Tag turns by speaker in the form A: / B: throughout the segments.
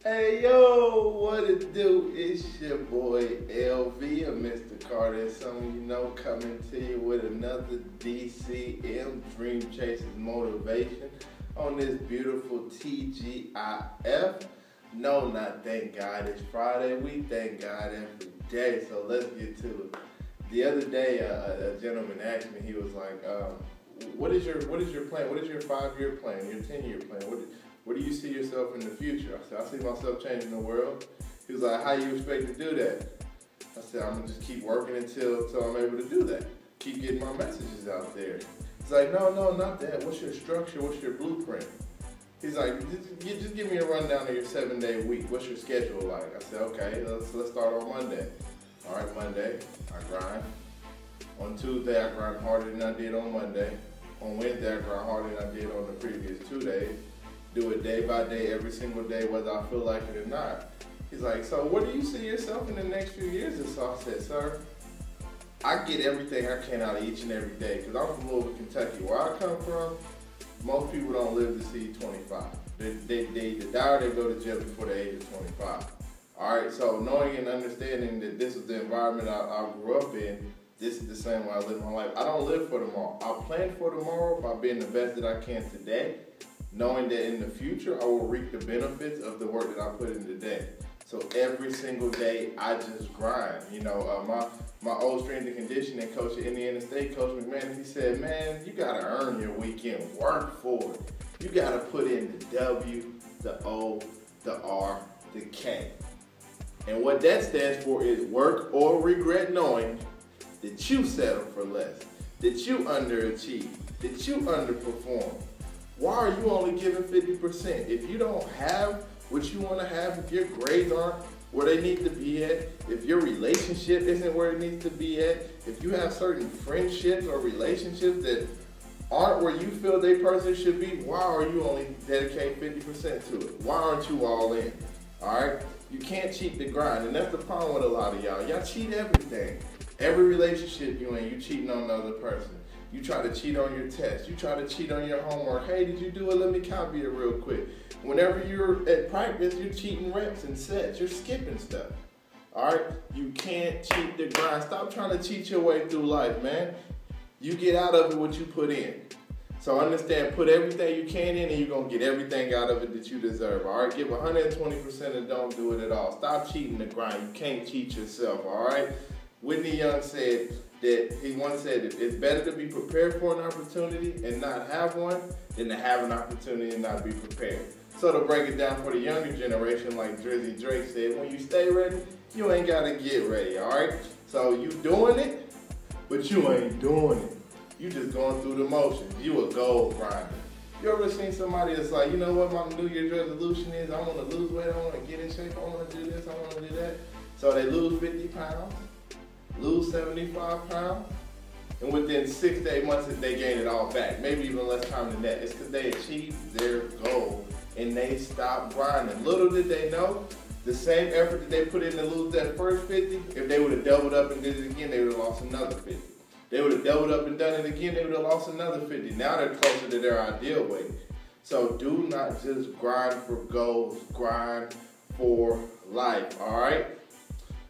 A: Hey yo, what it do? It's your boy LV, or Mr. Carter, as some of you know, coming to you with another DCM, Dream Chasers Motivation, on this beautiful TGIF. No, not thank God it's Friday. We thank God every day, so let's get to it. The other day, a gentleman asked me, he was like, what is your plan? What is your 5-year plan, your 10-year plan? Where do you see yourself in the future? I said, I see myself changing the world. He was like, how you expect to do that? I said, I'm gonna just keep working until I'm able to do that. Keep getting my messages out there. He's like, no, not that. What's your structure? What's your blueprint? He's like, just give me a rundown of your 7-day week. What's your schedule like? I said, okay, let's start on Monday. All right, Monday, I grind. On Tuesday, I grind harder than I did on Monday. On Wednesday, I grind harder than I did on the previous 2 days. Do it day by day, every single day, whether I feel like it or not. He's like, so where do you see yourself in the next few years? And so I said, sir, I get everything I can out of each and every day, because I'm from Louisville, Kentucky. Where I come from, most people don't live to see 25. They die or they go to jail before the age of 25. All right, so knowing and understanding that this is the environment I grew up in, this is the same way I live my life. I don't live for tomorrow. I plan for tomorrow by being the best that I can today, knowing that in the future I will reap the benefits of the work that I put in today. So every single day I just grind. You know, my old strength and conditioning coach at Indiana State, Coach McMahon, he said, man, you gotta earn your weekend, work for it. You gotta put in the W, the O, the R, the K. And what that stands for is work or regret knowing that you settle for less, that you underachieve, that you underperform. Why are you only giving 50%? If you don't have what you want to have, if your grades aren't where they need to be at, if your relationship isn't where it needs to be at, if you have certain friendships or relationships that aren't where you feel they person should be, why are you only dedicating 50% to it? Why aren't you all in? All right? You can't cheat the grind, and that's the problem with a lot of y'all. Y'all cheat everything. Every relationship you in, you cheating on another person. You try to cheat on your test. You try to cheat on your homework. Hey, did you do it? Let me copy it real quick. Whenever you're at practice, you're cheating reps and sets. You're skipping stuff. All right? You can't cheat the grind. Stop trying to cheat your way through life, man. You get out of it what you put in. So understand, put everything you can in and you're going to get everything out of it that you deserve. All right? Give 120% and don't do it at all. Stop cheating the grind. You can't cheat yourself. All right? Whitney Young said that he once said that it's better to be prepared for an opportunity and not have one than to have an opportunity and not be prepared. So to break it down for the younger generation, like Drizzy Drake said, when you stay ready, you ain't got to get ready, all right? So you doing it, but you ain't doing it. You just going through the motions. You a goal grinder. You ever seen somebody that's like, you know what my New Year's resolution is? I want to lose weight, I want to get in shape, I want to do this, I want to do that. So they lose 50 pounds. Lose 75 pounds, and within 6 to 8 months they gain it all back, maybe even less time than that. It's because they achieved their goal and they stopped grinding. Little did they know, the same effort that they put in to lose that first 50, if they would have doubled up and did it again, they would have lost another 50. They would have doubled up and done it again, they would have lost another 50. Now they're closer to their ideal weight. So do not just grind for goals, grind for life, all right?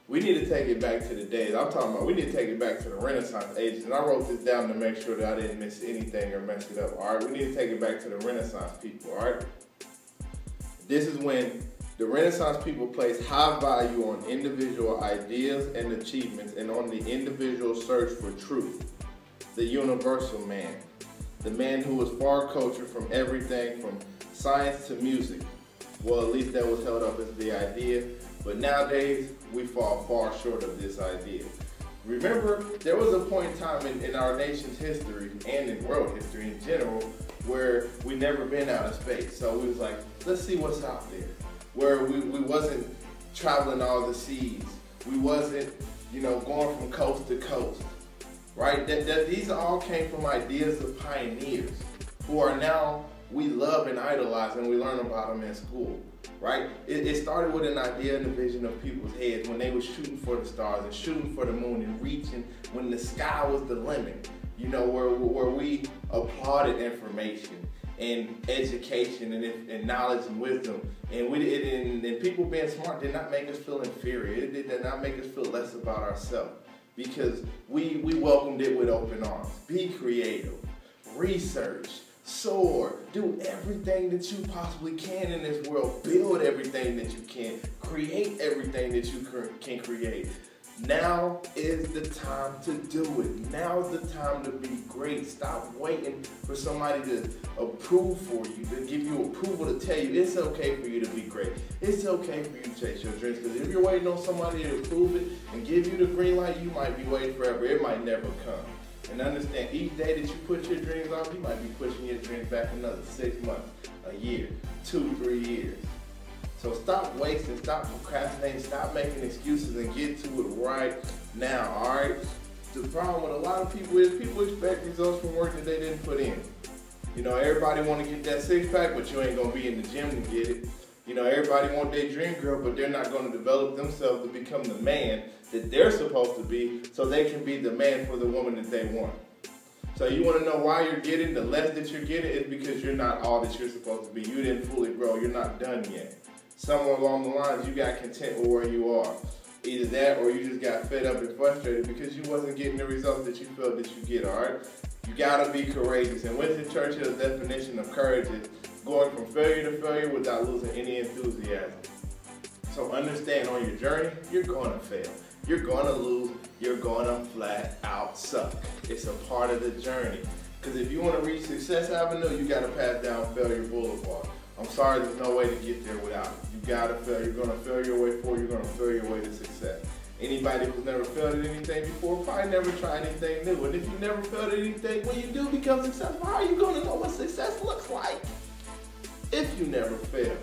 A: We need to take it back to the days. I'm talking about we need to take it back to the Renaissance ages. And I wrote this down to make sure that I didn't miss anything or mess it up, all right? We need to take it back to the Renaissance people, all right? This is when the Renaissance people placed high value on individual ideas and achievements and on the individual search for truth. The universal man. The man who was far cultured from everything from science to music. Well, at least that was held up as the idea. But nowadays, we fall far short of this idea. Remember, there was a point in time in our nation's history and in world history in general where we never been out of space. So we was like, let's see what's out there. Where we wasn't traveling all the seas. We wasn't, going from coast to coast. Right? These all came from ideas of pioneers who are now, we love and idolize and we learn about them in school. Right? It started with an idea and a vision of people's heads when they were shooting for the stars and shooting for the moon and reaching when the sky was the limit. Where we applauded information and education and knowledge and wisdom, and people people being smart did not make us feel inferior. It did not make us feel less about ourselves, because we welcomed it with open arms. Be creative, research, soar, do everything that you possibly can in this world, build everything that you can, create everything that you can create. Now is the time to do it. Now is the time to be great. Stop waiting for somebody to approve for you, to give you approval to tell you it's okay for you to be great. It's okay for you to chase your dreams, because if you're waiting on somebody to approve it and give you the green light, you might be waiting forever. It might never come. And understand, each day that you put your dreams off, you might be pushing your dreams back another 6 months, a year, 2, 3 years. So stop wasting, stop procrastinating, stop making excuses, and get to it right now, all right? The problem with a lot of people is people expect results from work that they didn't put in. You know, everybody want to get that six-pack, but you ain't going to be in the gym to get it. You know, everybody want their dream girl, but they're not going to develop themselves to become the man that they're supposed to be, so they can be the man for the woman that they want. So you want to know why you're getting the less that you're getting is because you're not all that you're supposed to be. You didn't fully grow. You're not done yet. Somewhere along the lines, you got content with where you are. Either that or you just got fed up and frustrated because you wasn't getting the results that you felt that you get, all right? You got to be courageous. And Winston Churchill's definition of courage is going from failure to failure without losing any enthusiasm. So understand, on your journey, you're going to fail. You're going to lose. You're going to flat out suck. It's a part of the journey. Because if you want to reach Success Avenue, you got to pass down Failure Boulevard. I'm sorry, there's no way to get there without it. You gotta fail. You're gonna fail your way forward. You're gonna fail your way to success. Anybody who's never failed at anything before probably never tried anything new. And if you never failed at anything, when you do become successful, how are you gonna know what success looks like? If you never fail,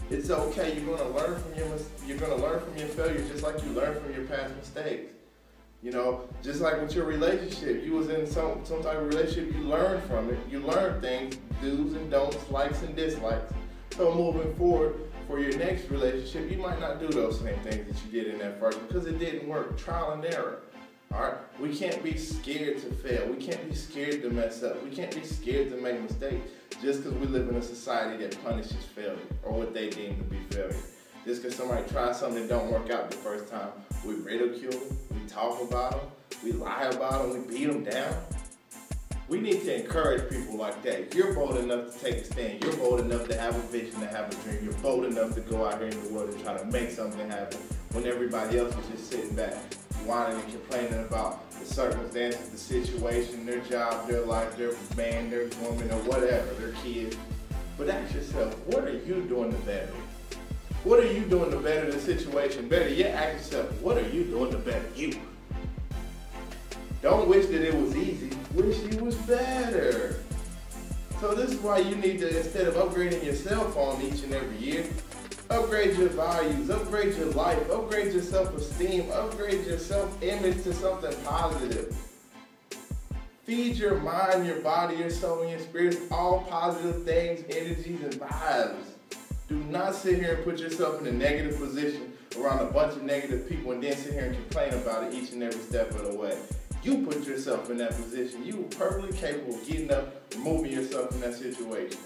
A: it's okay. You're gonna learn from your failures, just like you learn from your past mistakes. You know, just like with your relationship, you was in some type of relationship, you learned from it. You learned things, do's and don'ts, likes and dislikes. So moving forward, for your next relationship, you might not do those same things that you did in that first one because it didn't work. Trial and error. All right? We can't be scared to fail. We can't be scared to mess up. We can't be scared to make mistakes just because we live in a society that punishes failure or what they deem to be failure. Just because somebody tries something that don't work out the first time, we ridicule them, we talk about them, we lie about them, we beat them down. We need to encourage people like that. You're bold enough to take a stand. You're bold enough to have a vision, to have a dream. You're bold enough to go out here in the world and try to make something happen when everybody else is just sitting back, whining and complaining about the circumstances, the situation, their job, their life, their man, their woman, or whatever, their kids. But ask yourself, what are you doing to better it? What are you doing to better the situation? Better yet, ask yourself, what are you doing to better you? Don't wish that it was easy, wish it was better. So this is why you need to, instead of upgrading your cell phone each and every year, upgrade your values, upgrade your life, upgrade your self-esteem, upgrade your self-image to something positive. Feed your mind, your body, your soul, and your spirit all positive things, energies, and vibes. Do not sit here and put yourself in a negative position around a bunch of negative people and then sit here and complain about it each and every step of the way. You put yourself in that position. You are perfectly capable of getting up, removing yourself from that situation.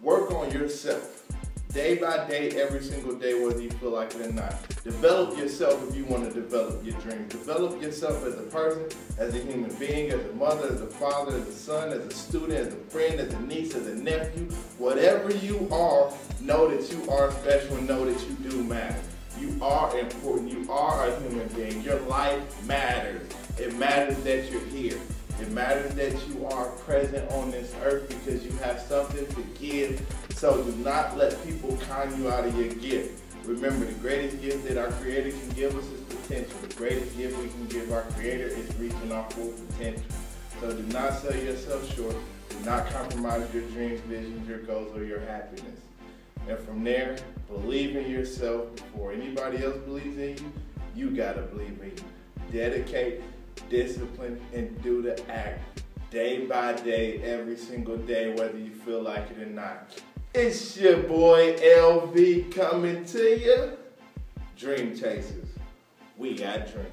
A: Work on yourself. Day by day, every single day, whether you feel like it or not. Develop yourself if you want to develop your dreams. Develop yourself as a person, as a human being, as a mother, as a father, as a son, as a student, as a friend, as a niece, as a nephew. Whatever you are, know that you are special and know that you do matter. You are important. You are a human being. Your life matters. It matters that you're here. It matters that you are present on this earth because you have something to give. So do not let people con you out of your gift. Remember, the greatest gift that our Creator can give us is potential. The greatest gift we can give our Creator is reaching our full potential. So do not sell yourself short. Do not compromise your dreams, visions, your goals, or your happiness. And from there, believe in yourself before anybody else believes in you. You gotta believe in you. Dedicate, discipline, and do the act. Day by day, every single day, whether you feel like it or not. It's your boy LV coming to you. Dream Chasers, we got dreams.